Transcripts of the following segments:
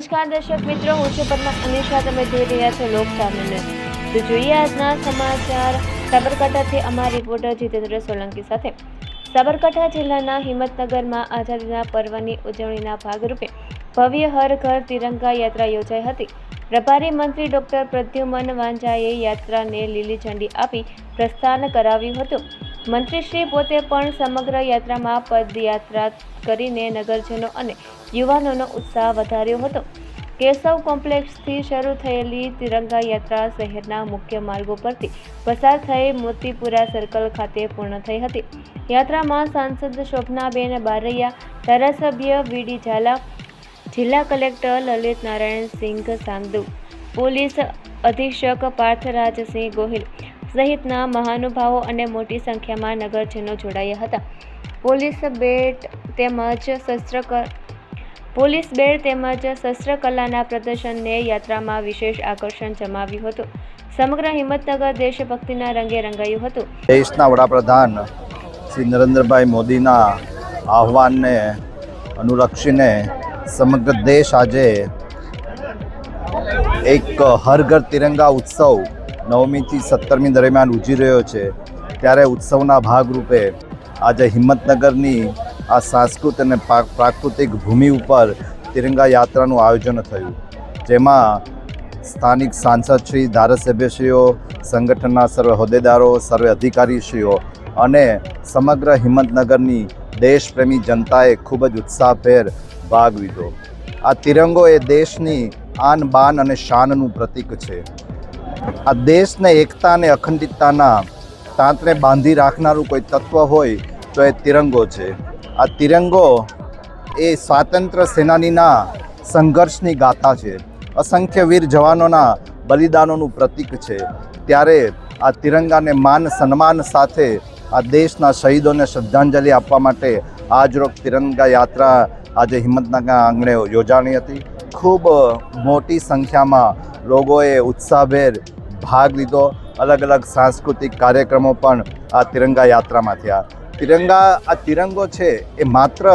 નમસ્કાર દર્શક મિત્રો, હું છું પદ્મા અનિશા. તમે જોઈ રહ્યા છો લોક સામાન્ય. તો જોઈએ આજના સમાચાર. સાબરકાંઠાથી અમારા રિપોર્ટર જીતેન્દ્ર સોલંકી સાથે. સાબરકાંઠા જિલ્લાના હિંમતનગરમાં આઝાદીના પર્વની ઉજવણીના ભાગરૂપે ભવ્ય હર ઘર તિરંગા યાત્રા યોજાઈ હતી. પ્રભારી મંત્રી ડોક્ટર પ્રદ્યુમન વાંઝાએ યાત્રાને લીલી ઝંડી આપી પ્રસ્થાન કરાવ્યું હતું. મંત્રીશ્રી પોતે પણ સમગ્ર યાત્રામાં પદયાત્રા કરીને નગરજનો અને યુવાનોનો ઉત્સાહ વધાર્યો હતો. કેશવ કોમ્પ્લેક્સથી શરૂ થયેલી તિરંગા યાત્રા શહેરના મુખ્ય માર્ગો પરથી પસાર થઈ મોતીપુરા સર્કલ ખાતે પૂર્ણ થઈ હતી. યાત્રામાં સાંસદ શોભનાબેન બારૈયા, ધારાસભ્ય વીડી ઝાલા, જિલ્લા કલેક્ટર લલિત નારાયણ સિંઘ સાંધુ, પોલીસ અધિક્ષક પાર્થરાજસિંહ ગોહિલ સહિતના મહાનુભાવો અને મોટી સંખ્યામાં નગરજનો જોડાયા હતા. પોલીસ બેટ તેમજ શસ્ત્રકલાના પ્રદર્શનને યાત્રામાં વિશેષ આકર્ષણ જમાવ્યું હતું. સમગ્ર હિંમતનગર દેશભક્તિના રંગે રંગાયું હતું. દેશના વડાપ્રધાન શ્રી નરેન્દ્રભાઈ મોદીના આહવાનને અનુલક્ષીને સમગ્ર દેશ આજે એક હર ઘર તિરંગા ઉત્સવ 9મી થી 17મી દરમિયાન ઉજવી રહ્યો છે. ત્યારે ઉત્સવના ભાગરૂપે આજે હિંમતનગરની આ સાંસ્કૃતિક અને પ્રાકૃતિક ભૂમિ ઉપર તિરંગા યાત્રાનું આયોજન થયું, જેમાં સ્થાનિક સાંસદશ્રી, ધારાસભ્યશ્રીઓ, સંગઠનના સર્વ હોદ્દેદારો, સર્વે અધિકારીશ્રીઓ અને સમગ્ર હિંમતનગરની દેશપ્રેમી જનતાએ ખૂબ જ ઉત્સાહભેર ભાગ લીધો. આ તિરંગો એ દેશની આન બાન અને શાનનું પ્રતીક છે. આ દેશને એકતા અને અખંડિતતાના તાંતને બાંધી રાખનારું કોઈ તત્વ હોય તો એ તિરંગો છે. આ તિરંગો એ સ્વાતંત્ર્ય સેનાનીના સંઘર્ષની ગાથા છે, અસંખ્ય વીર જવાનોના બલિદાનોનું પ્રતીક છે. ત્યારે આ તિરંગાને માન સન્માન સાથે આ દેશના શહીદોને શ્રદ્ધાંજલિ આપવા માટે આજરોજ તિરંગા યાત્રા આજે હિંમતનગર આંગણે યોજાણી હતી. ખૂબ મોટી સંખ્યામાં લોકોએ ઉત્સાહભેર ભાગ લીધો. અલગ અલગ સાંસ્કૃતિક કાર્યક્રમો પણ આ તિરંગા યાત્રામાં થયા. આ તિરંગો છે એ માત્ર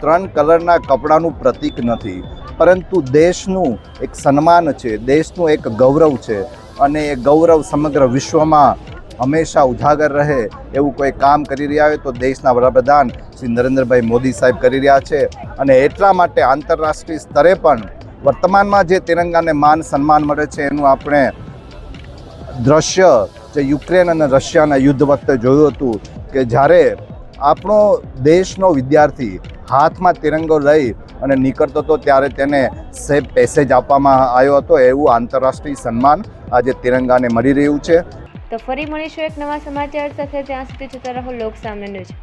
3 કલરના કપડાનું પ્રતીક નથી, પરંતુ દેશનું એક સન્માન છે, દેશનું એક ગૌરવ છે. અને એ ગૌરવ સમગ્ર વિશ્વમાં હંમેશા ઉજાગર રહે એવું કોઈ કામ કરી રહ્યા હોય તો દેશના વડાપ્રધાન શ્રી નરેન્દ્રભાઈ મોદી સાહેબ કરી રહ્યા છે. અને એટલા માટે આંતરરાષ્ટ્રીય સ્તરે પણ વર્તમાનમાં જે તિરંગાને માન સન્માન મળે છે એનું આપણે દ્રશ્ય જે યુક્રેન અને રશિયાના યુદ્ધ વખતે જોયું હતું કે જ્યારે આપણો દેશનો વિદ્યાર્થી હાથમાં તિરંગો લઈ અને નીકળતો હતો ત્યારે તેને સેફ પેસેજ આપવામાં આવ્યો હતો. એવું આંતરરાષ્ટ્રીય સન્માન આજે તિરંગાને મળી રહ્યું છે. તો ફરી મળીશું એક નવા સમાચાર સાથે. ત્યાં સુધી જોતા રહો લોક સામાન્ય ન્યૂઝ.